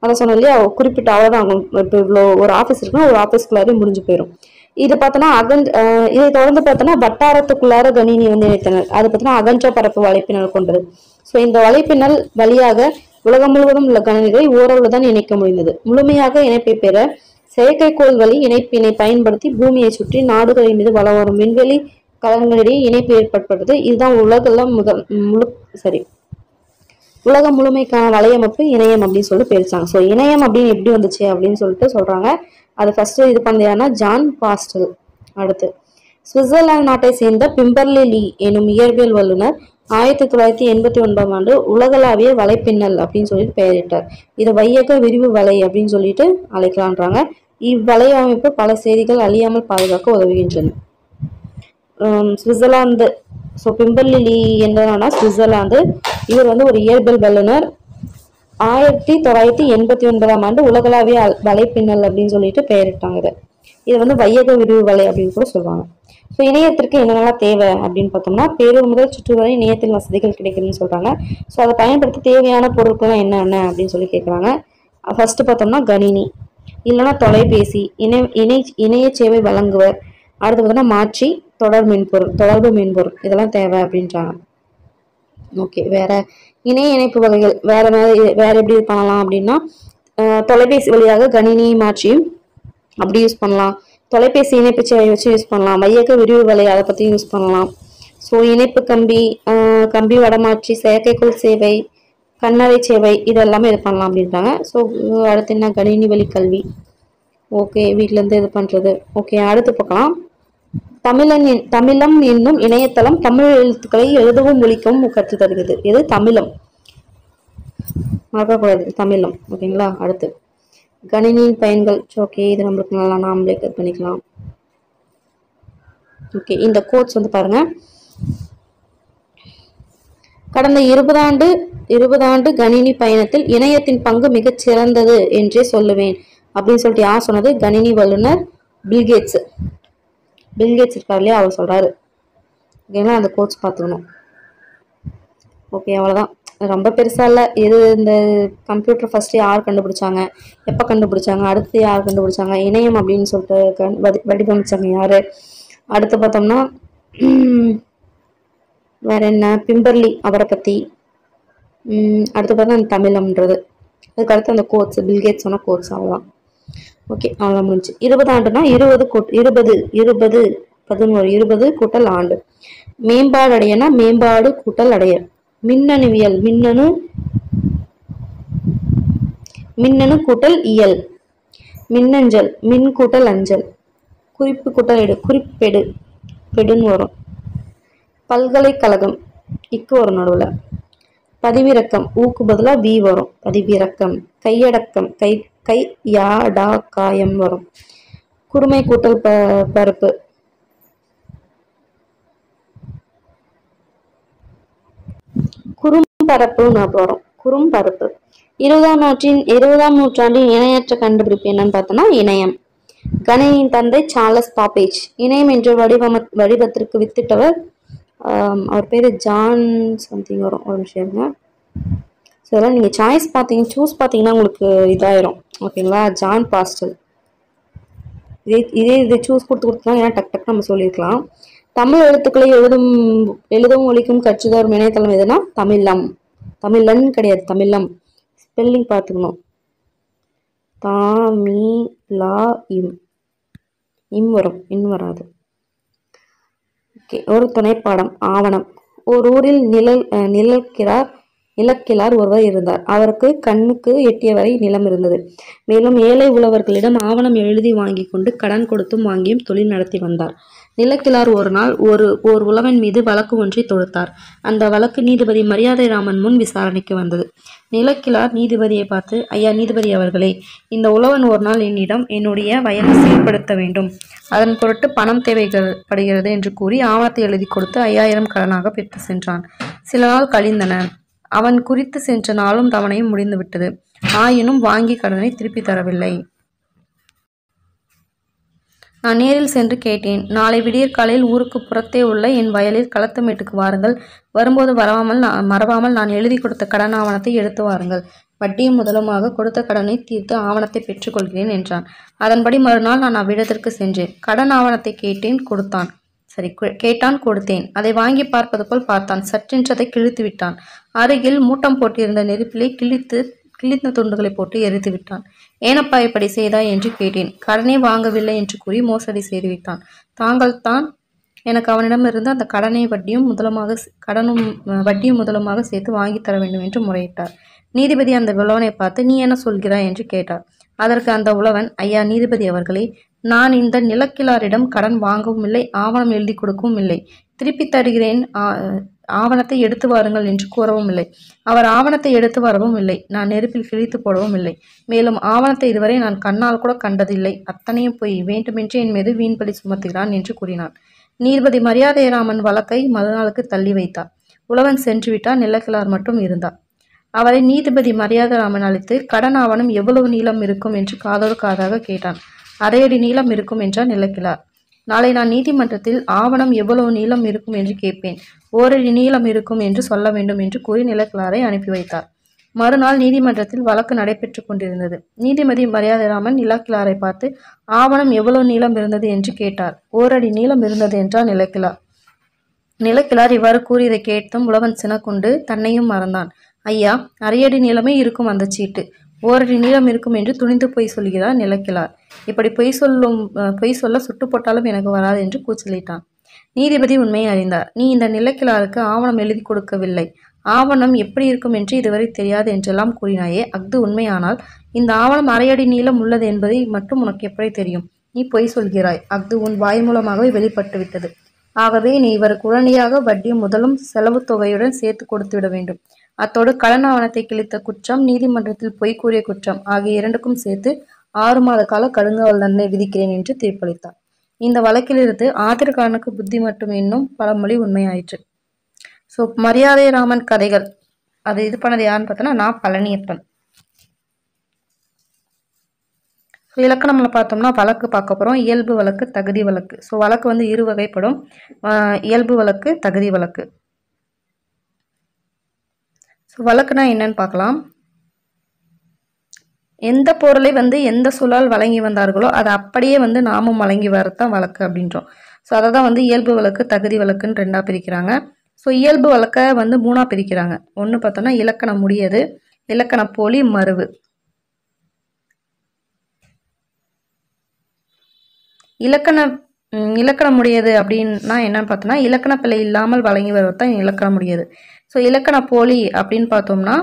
Speaker 1: அதான் சொன்னோம் இல்லையா, குறிப்பிட்ட அவ்வளோதான். இப்போ இவ்வளோ ஒரு ஆஃபீஸ் இருக்குன்னா ஒரு ஆஃபீஸ்க்குள்ளாரே முடிஞ்சு போயிடும். இது பார்த்தோன்னா இதை தொடர்ந்து பார்த்தோன்னா வட்டாரத்துக்குள்ளார கணினி வந்து இணைத்தனர். அது பார்த்தோன்னா அகன்ற பரப்பு வலைப்பின்னல் கொண்டது. ஸோ இந்த வலைப்பின்னல் வழியாக உலகம் முழுவதும் உள்ள கணினிகளை ஓரளவு தான் இணைக்க முடிந்தது. முழுமையாக இணைப்பை பெற செயற்கைக்கோள் வழி இணைப்பினை பயன்படுத்தி பூமியை சுற்றி நாடுகளின் மீது வளம் வரும் விண்வெளி கலங்களிடையே இணைப்பு ஏற்படுத்தப்பட்டது. இதுதான் உலகம் முழுமைக்கான வலையமைப்பு இணையம் அப்படின்னு சொல்லிட்டு பேசிச்சாங்க. ஸோ இணையம் அப்படின்னு எப்படி வந்துச்சு அப்படின்னு சொல்லிட்டு சொல்றாங்க. அது ஃபர்ஸ்ட் இது பண்ணதுன்னா ஜான் பாஸ்டல். அடுத்து சுவிட்சர்லாந்து நாட்டை சேர்ந்த பிம்பர்லி லீ எனும் இயற்பியல் வல்லுநர் 1989 உலகளாவிய வலைப்பின்னல் அப்படின்னு சொல்லிட்டு பெயரிட்டார். இதை வையக விரிவு வலை அப்படின்னு சொல்லிட்டு அழைக்கலான்றாங்க. இவ்வலையமைப்பு பல செய்திகள் அழியாமல் பாதுகாக்க உதவுகின்றன. சுவிட்சர்லாந்து. ஸோ பிம்பர்லி லீ என்னன்னா சுவிட்சர்லாந்து. இவர் வந்து ஒரு இயற்பியல் வல்லுநர். 1989 உலகளாவிய வலைப்பின்னல் அப்படின்னு சொல்லிட்டு பெயரிட்டாங்க. இது வந்து வையக விரிவு வலை அப்படின்னு கூட சொல்லுவாங்க. ஸோ இணையத்திற்கு என்னென்னலாம் தேவை அப்படின்னு பார்த்தோம்னா பேரூர் முதல் சுற்றுவரை இணையத்தின் வசதிகள் கிடைக்குதுன்னு சொல்றாங்க. ஸோ அதை பயன்படுத்த தேவையான பொருட்கள்லாம் என்னென்ன அப்படின்னு சொல்லி கேட்குறாங்க. ஃபர்ஸ்ட் பார்த்தோம்னா கணினி, இல்லைன்னா தொலைபேசி, இணைய சேவை வழங்குவர். அடுத்து பார்த்தோம்னா மாற்றி தொடர்பு மென்பொருள் இதெல்லாம் தேவை அப்படின்றாங்க. ஓகே. வேற இணைய இணைப்பு வகைகள் வேற எப்படி பண்ணலாம் அப்படின்னா தொலைபேசி வழியாக கணினியை மாற்றியும் அப்படி யூஸ் பண்ணலாம். தொலைபேசி இணைப்பு சேவை வச்சு யூஸ் பண்ணலாம். வையக விரிவு வலை அதை பற்றி யூஸ் பண்ணலாம். ஸோ இணைப்பு கம்பி வடமாற்றி, செயற்கைக்கோள் சேவை, கண்ணறை சேவை இது எல்லாமே இது பண்ணலாம் அப்படின்றாங்க. ஸோ அடுத்து என்ன கணினி வழி கல்வி. ஓகே. வீட்டிலேருந்து இது பண்ணுறது. ஓகே. அடுத்து பார்க்கலாம். தமிழம் என்னும் இணையதளம் தமிழ் எழுத்துக்களை எழுதவும் ஒழிக்கவும் கற்றுத் தருகிறது. இது தமிழம், மறக்கக்கூடாது. தமிழம். ஓகேங்களா. அடுத்து கணினியின் பயன்கள். ஓகே. இது நம்மளுக்கு நல்லா நாமளே கட் பண்ணிக்கலாம். ஓகே. இந்த கோட்ஸ் வந்து பாருங்க. கடந்த 20 ஆண்டு கணினி பயணத்தில் இணையத்தின் பங்கு மிகச் சிறந்தது என்றே சொல்லுவேன் அப்படின்னு சொல்லிட்டு யார் சொன்னது? கணினி வல்லுநர் பில்கேட்ஸ் இருக்கார் இல்லையா, அவர் சொல்றாரு. ஓகேங்களா. அந்த கோட்ஸ் பார்த்துக்கணும். ஓகே. அவ்வளோதான். ரொம்ப பெருசா இல்லை. இந்த கம்ப்யூட்டர் ஃபர்ஸ்ட் யார் கண்டுபிடிச்சாங்க, எப்போ கண்டுபிடிச்சாங்க, அடுத்து யார் கண்டுபிடிச்சாங்க, இணையம் அப்படின்னு சொல்லிட்டு வடிவமைச்சாங்க யாரு, அடுத்து பார்த்தோம்னா வேற என்ன பிம்பர்லி அவரை பத்தி, அடுத்து பார்த்தா அந்த தமிழம்ன்றது, அதுக்கடுத்து அந்த கோட்ஸ் பில்கேட்ஸ் சொன்ன கோட்ஸ். அவ்வளோதான். ஓகே. அவ்வளோ முடிஞ்சு. 20 ஆண்டுனா 20 கூட்டல் ஆண்டு. மேம்பாடு அடையனா மேம்பாடு கூட்டல் அடைய. மின்னணுவியல் மின்னணு கூட்டல் இயல். மின்னஞ்சல் மின் கூட்டல் அஞ்சல். குறிப்பு கூட்டல் எடு பெடுன்னு வரும். பல்கலைக்கழகம் இக்கு வரும் நடுவில். பதிவிறக்கம் ஊக்கு பதிலாக வி வரும். பதிவிறக்கம். கையடக்கம் கை யா டா காயம் வரும். குறுமை கூட்டல் பரப்பு. குறும்பரப்புன்னு வரும். குறும்பரப்பு. 20ஆம் நூற்றாண்டின் இணையற்ற கண்டுபிடிப்பு என்னன்னு பார்த்தோம்னா இணையம். கணினியின் தந்தை சார்லஸ் பாப்பேஜ். இணையம் என்ற வடிவத்திற்கு வித்திட்டவர். அவர் பேரு ஜான் சம்திங் வரும். ஒரு நிமிஷம். இதெல்லாம் நீங்க சூஸ் பார்த்தீங்கன்னா உங்களுக்கு இதாயிரும். ஓகேங்களா. John pastel. இதை சூஸ் கொடுத்தா ஏன்னா டக்கு நம்ம சொல்லியிருக்கலாம். தமிழ் எழுத்துக்களை எழுதவும் ஒழிக்கும் கற்றுதரும் இணையதளம் எதுனா தமிழம். தமிழன் கிடையாது, தமிழம். ஸ்பெல்லிங் பார்த்துக்கணும். இம் வரும், இன் வராது. ஓகே. ஒரு துணைப்பாடம். ஆவணம். ஒரு ஊரில் நிலக்கிழார் ஒருவர் இருந்தார். அவருக்கு கண்ணுக்கு எட்டிய வரை நிலம் இருந்தது. மேலும் ஏழை உழவர்களிடம் ஆவணம் எழுதி வாங்கி கொண்டு கடன் கொடுத்தும் வாங்கியும் தொழில் நடத்தி வந்தார். நிலக்கிழார் ஒரு நாள் ஓர் உழவன் மீது வழக்கு ஒன்றை தொடுத்தார். அந்த வழக்கு நீதிபதி மரியாதைராமன் முன் விசாரணைக்கு வந்தது. நிலக்கிழார் நீதிபதியை பார்த்து, ஐயா நீதிபதி அவர்களே, இந்த உழவன் ஒரு நாள் என்னிடம் என்னுடைய வயலை சீர்படுத்த வேண்டும், அதன் பொருட்டு பணம் தேவைப்படுகிறது என்று கூறி ஆவணத்தை எழுதி கொடுத்து 5000 கடனாக பெற்று சென்றான். சில நாள் கழிந்தன. அவன் குறித்து சென்ற நாளும் தவணையும் முடிந்துவிட்டது. ஆயினும் வாங்கி கடனை திருப்பி தரவில்லை. நான் நேரில் சென்று கேட்டேன். நாளை விடியற்காலையில் ஊருக்கு புறத்தே உள்ள என் வயலில் களத்துமேட்டுக்கு வாருங்கள். வரும்போது மறவாமல் நான் எழுதி கொடுத்த கடன் ஆவணத்தை எடுத்து வாருங்கள். வட்டியும் முதலுமாக கொடுத்த கடனை தீர்த்து ஆவணத்தை பெற்றுக்கொள்கிறேன் என்றான். அதன்படி மறுநாள் நான் அவ்விடத்திற்கு சென்றேன். கடன் ஆவணத்தை கேட்டான், கொடுத்தேன். அதை வாங்கி பார்ப்பது போல் பார்த்தான். சற்றென்று அதை கிழித்து விட்டான். அருகில் மூட்டம் போட்டிருந்த நெருப்பிலே கிழித்த துண்டுகளை போட்டு எரித்து விட்டான். ஏனப்பா இப்படி செய்தாய் என்று கேட்டேன். கடனே வாங்கவில்லை என்று கூறி மோசடி செய்துவிட்டான். தாங்கள் தான் எனக்கு அவனிடமிருந்து அந்த வட்டியும் முதலுமாக சேர்த்து வாங்கி தர வேண்டும் என்று முறையிட்டார். நீதிபதி அந்த உழவனை பார்த்து, நீ என்ன சொல்கிறாய் என்று கேட்டார். அதற்கு அந்த உழவன், ஐயா நீதிபதி அவர்களே, நான் இந்த நிலக்கிழாரிடம் கடன் வாங்கவும் இல்லை, ஆவணம் எழுதி கொடுக்கவும் இல்லை. திருப்பி தருகிறேன், ஆவணத்தை எடுத்து வாருங்கள் என்று கூறவும் இல்லை. அவர் ஆவணத்தை எடுத்து வரவும் இல்லை. நான் நெருப்பில் கிழித்து போடவும் இல்லை. மேலும் ஆவணத்தை இதுவரை நான் கண்ணால் கூட கண்டதில்லை. அத்தனையும் போய் வேண்டுமென்று என் மீது வீண்பழி சுமத்துகிறான் என்று கூறினான். நீதிபதி மரியாதைராமன் வழக்கை மறுநாளுக்கு தள்ளி வைத்தார். உழவன் சென்று விட்டார். நிலக்கிழார் மட்டும் இருந்தார். அவரை நீதிபதி மரியாதைராமன் அழைத்து, கடன் ஆவணம் எவ்வளவு நீளம் இருக்கும் என்று காதோடு காதாக கேட்டான். 1/2 அடி நீளம் இருக்கும் என்றார் நிலக்கிழார். நாளை நான் நீதிமன்றத்தில் ஆவணம் எவ்வளவு நீளம் இருக்கும் என்று கேட்பேன். 1 அடி நீளம் இருக்கும் என்று சொல்ல வேண்டும் என்று கூறி நிலக்கிழாரை அனுப்பி வைத்தார். மறுநாள் நீதிமன்றத்தில் வழக்கு நடைபெற்று கொண்டிருந்தது. நீதிபதி மரியாதைராமன் நிலக்கிழாரை பார்த்து, ஆவணம் எவ்வளவு நீளம் இருந்தது என்று கேட்டார். 1 அடி நீளம் இருந்தது என்றார் நிலக்கிழார். நிலக்கிழார் இவ்வாறு கூறியதை கேட்டும் உழவன் சினக்கொண்டு தன்னையும் மறந்தான். ஐயா, 1/2 அடி நீளமே இருக்கும் அந்த சீட்டு, 1 அடி நீளம் இருக்கும் என்று துணிந்து பொய் சொல்கிறார் நிலக்கிழார். இப்படி பொய் சொல்ல சுட்டு போட்டாலும் எனக்கு வராது என்று கூச்சலிட்டான். நீதிபதி உண்மையை அறிந்தார். நீ இந்த நிலக்கிழாருக்கு ஆவணம் எழுதி கொடுக்கவில்லை, ஆவணம் எப்படி இருக்கும் என்று இதுவரை தெரியாது என்றெல்லாம் கூறினாயே, அஃது உண்மையானால் இந்த ஆவணம் 1/2 அடி நீளம் உள்ளது என்பதை மட்டும் உனக்கு எப்படி தெரியும்? நீ பொய் சொல்கிறாய். அஃது உன் வாய் மூலமாகவே வெளிப்பட்டு விட்டது. ஆகவே நீ இவருக்கு உடனடியாக வட்டியும் முதலும் செலவு தொகையுடன் சேர்த்து கொடுத்து விட வேண்டும். அத்தோடு கடன் ஆவணத்தை கிழித்த குற்றம், நீதிமன்றத்தில் பொய் கூறிய குற்றம் ஆகிய 2க்கும் சேர்த்து 6 மாத கால கடுங்காவல் தண்டனை விதிக்கிறேன் என்று தீர்ப்பளித்தார். இந்த வழக்கிலிருந்து ஆத்திரக்காரனுக்கு புத்தி மட்டும் என்னும் பழமொழி உண்மையாயிற்று. ஸோ மரியாதைராமன் கதைகள் அது இது பண்ணது யாருன்னு பார்த்தோன்னா, நான் பழனியப்பன். இலக்கணம்ல பார்த்தோம்னா வழக்கு பார்க்க போகிறோம். இயல்பு வழக்கு, தகுதி வழக்கு. ஸோ வழக்கு வந்து 2 வகைப்படும். இயல்பு வழக்கு, தகுதி வழக்கு. ஸோ வழக்குனா என்னன்னு பார்க்கலாம். எந்த பொருளை வந்து எந்த சொல்லால் வழங்கி வந்தார்களோ அதை அப்படியே வந்து நாமும் வழங்கி வரத்தான் வழக்கு அப்படின்றோம். ஸோ அதை தான் வந்து இயல்பு வழக்கு, தகுதி வழக்குன்னு 2ஆக பிரிக்கிறாங்க. ஸோ இயல்பு வழக்கை வந்து 3ஆக பிரிக்கிறாங்க. ஒன்று பார்த்தோம்னா இலக்கணம் உடையது, இலக்கண போலி, மருவு. இலக்கணம் உடையது அப்படின்னா என்னன்னு பார்த்தோம்னா, இலக்கண பிழை இல்லாமல் வழங்கி வருவது தான் இலக்கணம் உடையது. ஸோ இலக்கண போலி அப்படின்னு பார்த்தோம்னா,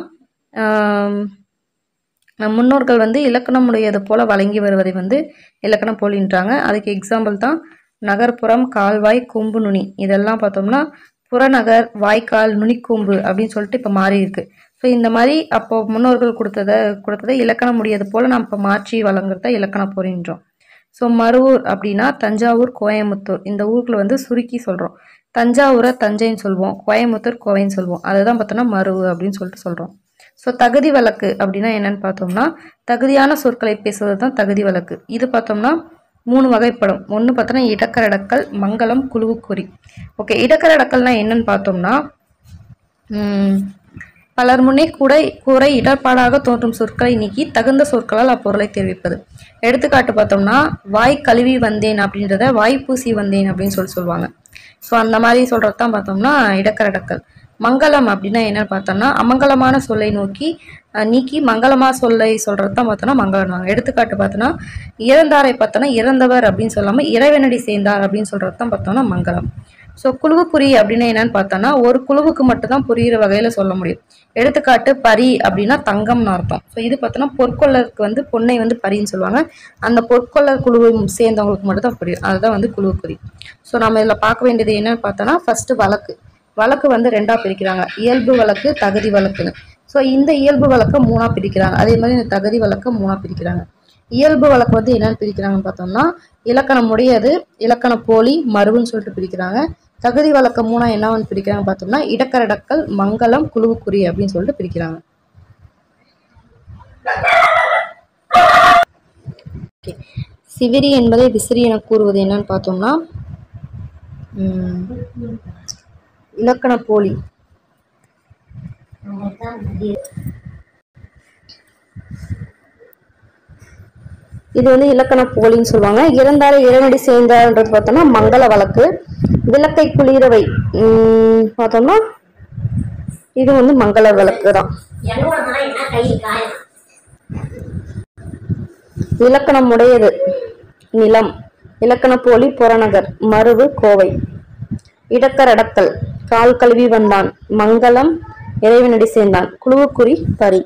Speaker 1: முன்னோர்கள் வந்து இலக்கணம் உடையது போல வழங்கி வருவதை வந்து இலக்கண போலின்றாங்க. அதுக்கு எக்ஸாம்பிள் தான் நகர்ப்புறம், கால்வாய், கொம்பு, நுனி. இதெல்லாம் பார்த்தோம்னா புறநகர், வாய்க்கால், நுனிக்கொம்பு அப்படின்னு சொல்லிட்டு இப்போ மாறி இருக்கு. ஸோ இந்த மாதிரி அப்போ முன்னோர்கள் கொடுத்ததை இலக்கணம் உடையது போல நம்ம இப்போ மாற்றி வழங்குறத இலக்கண போலின்றோம். ஸோ மருவூர் அப்படின்னா தஞ்சாவூர், கோயம்புத்தூர். இந்த ஊருக்குள்ள வந்து சுருக்கி சொல்கிறோம். தஞ்சாவூரை தஞ்சைன்னு சொல்லுவோம், கோயம்புத்தூர் கோவைன்னு சொல்லுவோம். அதுதான் பார்த்தோம்னா மருவு அப்படின்னு சொல்லிட்டு சொல்கிறோம். ஸோ தகுதி வழக்கு அப்படின்னா என்னன்னு பார்த்தோம்னா, தகுதியான சொற்களை பேசுவது தான் தகுதி வழக்கு. இது பார்த்தோம்னா 3 வகைப்படும். ஒன்று பார்த்தோம்னா இடக்கரடக்கல், மங்களம், குழுவுக்குறி. ஓகே, இடக்கரடக்கல்னா என்னன்னு பார்த்தோம்னா, பலர் முன்னே கூரை இடர்பாடாக தோன்றும் சொற்களை நீக்கி தகுந்த சொற்களால் அப்பொருளை தெரிவிப்பது. எடுத்துக்காட்டு பார்த்தோம்னா, வாய் கழுவி வந்தேன் அப்படின்றத வாய் பூசி வந்தேன் அப்படின்னு சொல்லுவாங்க. ஸோ அந்த மாதிரி சொல்கிறது தான் பார்த்தோம்னா இடக்கரடக்கல். மங்களம் அப்படின்னா என்னன்னு பார்த்தோம்னா, அமங்கலமான சொல்லை நீக்கி மங்களமா சொல்லை சொல்கிறது தான் பார்த்தோம்னா மங்களம். எடுத்துக்காட்டு பார்த்தோம்னா, இறந்தாரை பார்த்தோன்னா இறந்தவர் அப்படின்னு சொல்லாமல் இறைவனடி சேர்ந்தார் அப்படின்னு சொல்கிறது தான் பார்த்தோம்னா மங்களம். ஸோ குழுவுக்குறி அப்படின்னு என்னன்னு பார்த்தோம்னா ஒரு குழுவுக்கு மட்டும் தான் புரியுற வகையில சொல்ல முடியும். எடுத்துக்காட்டு பரி அப்படின்னா தங்கம்னு அர்த்தம். ஸோ இது பார்த்தோம்னா பொற்கொள்ளருக்கு வந்து பொன்னை வந்து பரின்னு சொல்லுவாங்க. அந்த பொற்கொள்ளர் குழுவை சேர்ந்தவங்களுக்கு மட்டும் தான் புரியும். அதுதான் வந்து குழுவுக்குறி. ஸோ நம்ம இதில் பார்க்க வேண்டியது என்னன்னு பார்த்தோம்னா ஃபர்ஸ்ட் வழக்கு. வழக்கு வந்து ரெண்டா பிரிக்கிறாங்க, இயல்பு வழக்கு, தகுதி வழக்குன்னு. ஸோ இந்த இயல்பு வழக்கை மூணா பிரிக்கிறாங்க, அதே மாதிரி இந்த தகுதி வழக்கை மூணா பிரிக்கிறாங்க. இயல்பு வழக்கு வந்து என்னன்னு பிரிக்கிறாங்கன்னு பார்த்தோம்னா இலக்கணம் உடையது, இலக்கண போலி, மறுவுன்னு சொல்லிட்டு பிரிக்கிறாங்க. தகுதி வழக்க மூணா என்னன்னு பிரிக்கிறாங்க பார்த்தோம்னா இடக்கரடக்கல், மங்களம், குழுவுக்குறி அப்படின்னு சொல்லிட்டு பிரிக்கிறாங்க. சிவிரி என்பதை விசிறி என கூறுவது என்னன்னு பார்த்தோம்னா இலக்கண போலி. இது வந்து இலக்கண போலின்னு சொல்லுவாங்க. இறந்தார இறைவனடி சேர்ந்தார்ன்றது பார்த்தோம்னா மங்கள வழக்கு. விளக்கை குளிரவை பார்த்தோம்னா இது வந்து மங்கள வழக்கு தான். இலக்கணம் உடையது நிலம், இலக்கண போலி புறநகர், மருவு கோவை. இடக்கரடக்கல் கால் கழுவி வந்தான், மங்களம் இறைவனடி சேர்ந்தான், குழுவுக்குறி பரி.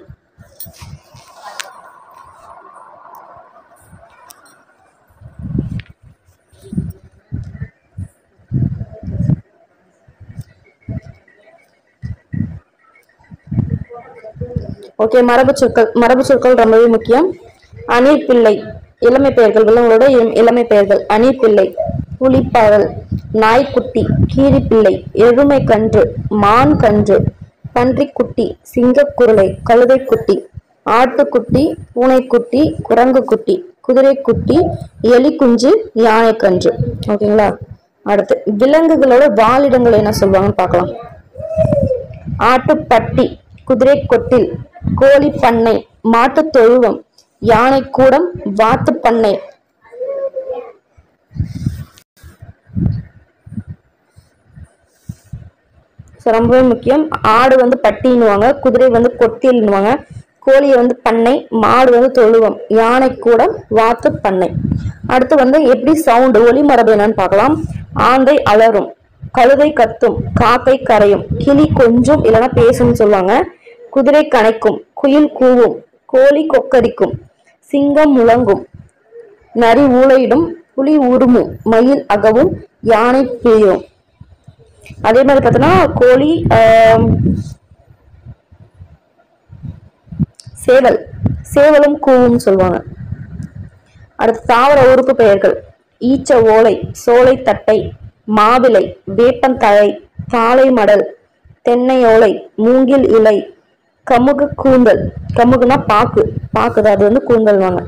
Speaker 1: ஓகே, மரபு சொற்கள். மரபு சொற்கள் ரொம்பவே முக்கியம். அணில் பிள்ளை இளமை பெயர்கள், விலங்குகளோட இளமை பெயர்கள். அணில் பிள்ளை, புலிப்பகல், நாய்க்குட்டி, கீரிப்பிள்ளை, எருமை கன்று, மான் கன்று, பன்றிக்குட்டி, சிங்கக்குருளை, கழுதைக்குட்டி, ஆட்டுக்குட்டி, பூனைக்குட்டி, குரங்குக்குட்டி, குதிரைக்குட்டி, எலி குஞ்சு, யானை கன்று. ஓகேங்களா? அடுத்து விலங்குகளோட வாழிடங்கள் என்ன சொல்லுவாங்கன்னு பார்க்கலாம். ஆட்டுப்பட்டி, குதிரை கொட்டில், கோழி பண்ணை, மாட்டு தொழுவம், யானை கூடம், வாத்து பண்ணை. ரொம்பவே முக்கியம். ஆடு வந்து பட்டின்னுவாங்க, குதிரை வந்து கொட்டில்னுவாங்க, கோழியை வந்து பண்ணை, மாடு வந்து தொழுவம், யானை கூடம், வாத்து பண்ணை. அடுத்து வந்து எப்படி சவுண்டு ஒலி மரபு என்னன்னு பார்க்கலாம். ஆந்தை அலறும், கழுதை கத்தும், காக்கை கரையும், கிளி கொஞ்சம் இல்லைன்னா பேசும்னு சொல்லுவாங்க, குதிரை கனைக்கும், குயில் கூவும், கோழி கொக்கரிக்கும், சிங்கம் முழங்கும், நரி ஊளையிடும், புலி உருமும், மயில் அகவும், யானை பிரியும். அதே மாதிரி பார்த்தோன்னா கோழி சேவலும் கூவும் சொல்லுவாங்க. அடுத்து தாவர உறுப்பு பெயர்கள். ஈச்ச ஓலை, சோலை தட்டை, மாவிலை, வேப்பந்தழை, தாளை மடல், தென்னை ஓலை, மூங்கில் இலை, கமுகு கூந்தல். கமுகுனா பாக்கு, பாக்குதான், அது வந்து கூந்தல்வாங்க.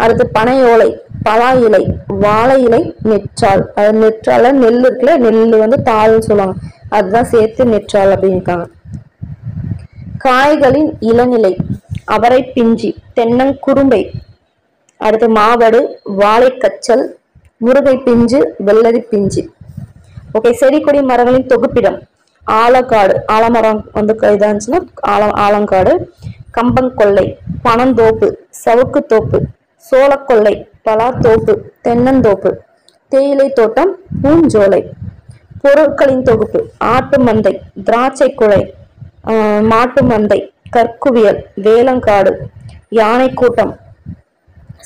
Speaker 1: அடுத்து பனை ஓலை, பலா இலை, வாழை இலை, நெற்றால். அது நெற்றால நெல் இருக்குல்ல, நெல் வந்து தாள்னு சொல்லுவாங்க, அதுதான் சேர்த்து நெற்றால் அப்படின்னு இருக்காங்க. காய்களின் இளநிலை, அவரை பிஞ்சி, தென்னங்குரும்பை. அடுத்து மாவடு, வாழை கச்சல், முருகை பிஞ்சு, வெள்ளரி பிஞ்சு. ஓகே, செடி கொடி மரங்களின் தொகுப்பிடம். ஆலக்காடு, ஆலமரம் வந்து இதாச்சுன்னா ஆலங்காடு, கம்பங்கொல்லை, பனந்தோப்பு, சவுக்கு தோப்பு, சோளக்கொல்லை, பலாத்தோப்பு, தென்னந்தோப்பு, தேயிலை தோட்டம், பூஞ்சோலை. பொருட்களின் தொகுப்பு. ஆட்டு மந்தை, திராட்சை குலை, மாட்டு மந்தை, கற்குவியல், வேலங்காடு, யானை கூட்டம்,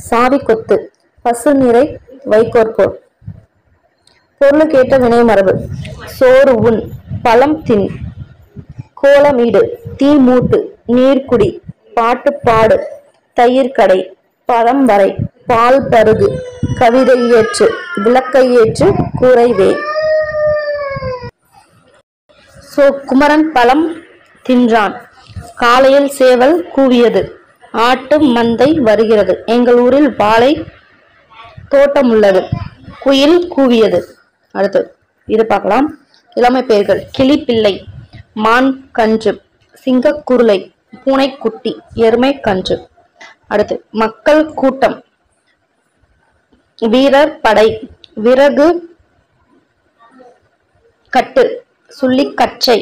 Speaker 1: சாவி கொத்து, பசு நிறை, வைகோற்போர். பொருளுக்கேற்ற வினை மரபு. சோறு உண், பழம் தின், கோலமீடு, தீ மூட்டு, நீர்க்குடி, பாட்டு பாடு, தயிர் கடை, பழம் வரை, பால் பருகு, கவிதை ஏற்று, விளக்கை ஏற்று, கூரை வே. சோ குமரன் பழம் தின்றான், காலையில் சேவல் கூவியது, ஆட்டு மந்தை வருகிறது, எங்கள் ஊரில் வாழை தோட்டம் உள்ளது, குயில் கூவியது. அடுத்து இது பார்க்கலாம். இளமை பெயர்கள். கிளிப்பிள்ளை, மான் கன்று, சிங்கக்குருளை, பூனைக்குட்டி, எருமை கன்று. அடுத்து மக்கள் கூட்டம், வீரர் படை, விறகு கட்டு, சுள்ளிக்கச்சை,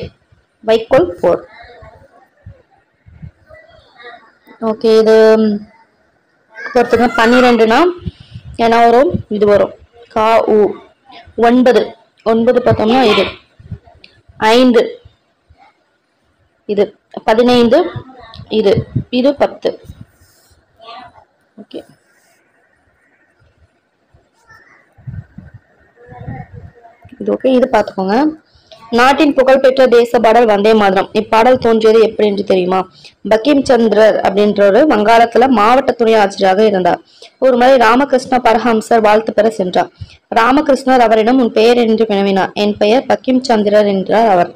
Speaker 1: வைக்கோல் போர். ஓகே, இது பொறுத்துங்க. 12னா என்ன வரும்? இது வரும். கா உ. 9 9 பார்த்தோம்னா இது 5, இது 15, இது 10. ஓகே, இது ஓகே. இது பார்த்துக்கோங்க. நாட்டின் புகழ்பெற்ற தேச பாடல் வந்தே மாதரம். இப்பாடல் தோன்றியது எப்படி என்று தெரியுமா? பங்கிம் சந்திரர் அப்படின்றவர் வங்காளத்துல மாவட்ட துணை ஆட்சியராக இருந்தார். ஒரு முறை ராமகிருஷ்ண பரஹம்சர் வாழ்த்து பெற சென்றார். ராமகிருஷ்ணர் அவரிடம் உன் பெயர் என்று வினவினார். என் பெயர் பங்கிம் சந்திரர் என்றார் அவர்.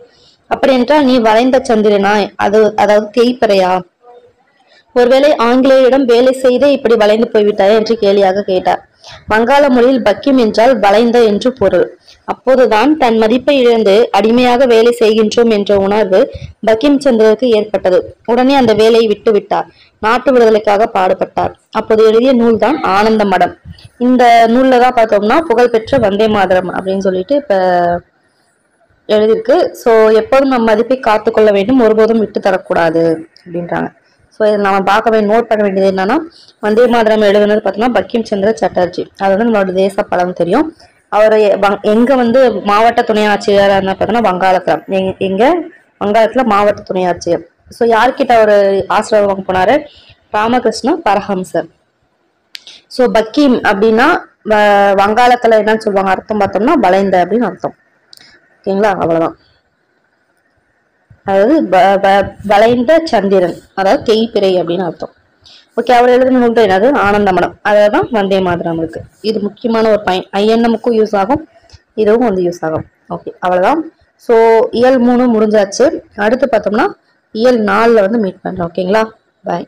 Speaker 1: அப்படி என்றால் நீ வளைந்த சந்திரனா, அதாவது தேய்ப்பறையா? ஒருவேளை ஆங்கிலேயரிடம் வேலை செய்தே இப்படி வளைந்து போய்விட்டாய் என்று கேலியாக கேட்டார். வங்காள மொழியில் பக்கிம் என்றால் வளைந்த என்று பொருள். அப்போதுதான் தன் மதிப்பை இழந்து அடிமையாக வேலை செய்கின்றோம் என்ற உணர்வு பக்கிம் சந்திரருக்கு ஏற்பட்டது. உடனே அந்த வேலையை விட்டு விட்டார். நாட்டு விடுதலைக்காக பாடுபட்டார். அப்போது எழுதிய நூல் தான் ஆனந்த மடம். இந்த நூல்ல தான் பார்த்தோம்னா புகழ்பெற்ற வந்தே மாதரம் அப்படின்னு சொல்லிட்டு இப்ப எழுதியிருக்கு. ஸோ எப்போதும் நம் மதிப்பை காத்துக்கொள்ள வேண்டும், ஒருபோதும் விட்டு தரக்கூடாது அப்படின்றாங்க. ஸோ இதை நம்ம பார்க்க நோட் பண்ண வேண்டியது என்னன்னா, வந்தே மாதரம் எழுதுனது பார்த்தோம்னா பங்கிம் சந்திர சட்டர்ஜி. அது வந்து நம்மளோட தேச படம் தெரியும். அவர் எங்க வந்து மாவட்ட துணை ஆட்சியராக இருந்தா பார்த்தோம்னா வங்காளத்துல, எங்க வங்காளத்துல மாவட்ட துணை ஆட்சியர். ஸோ யார்கிட்ட அவர் ஆசிரியர் வாங்க போனாரு? ராமகிருஷ்ண பரஹம்சர். ஸோ பக்கிம் அப்படின்னா வங்காளத்துல என்னன்னு சொல்லுவாங்க அர்த்தம் பார்த்தோம்னா வளைந்த அப்படின்னு அர்த்தம். ஓகேங்களா, அவ்வளவுதான். அதாவது வளைந்த சந்திரன், அதாவது தேய்பிறை அப்படின்னு அர்த்தம். ஓகே, அவர் எழுதின நூல் என்னது? ஆனந்தமடம். அதான் வந்தே மாதரம் இருக்கு. இது முக்கியமான ஒரு பயன். ஐஎன்எம்முக்கும் யூஸ் ஆகும், இதுவும் வந்து யூஸ் ஆகும். ஓகே, அவ்வளவுதான். ஸோ இயல் 3 முடிஞ்சாச்சு. அடுத்து பார்த்தோம்னா இயல் 4 வந்து மீட் பண்றோம். ஓகேங்களா, பாய்.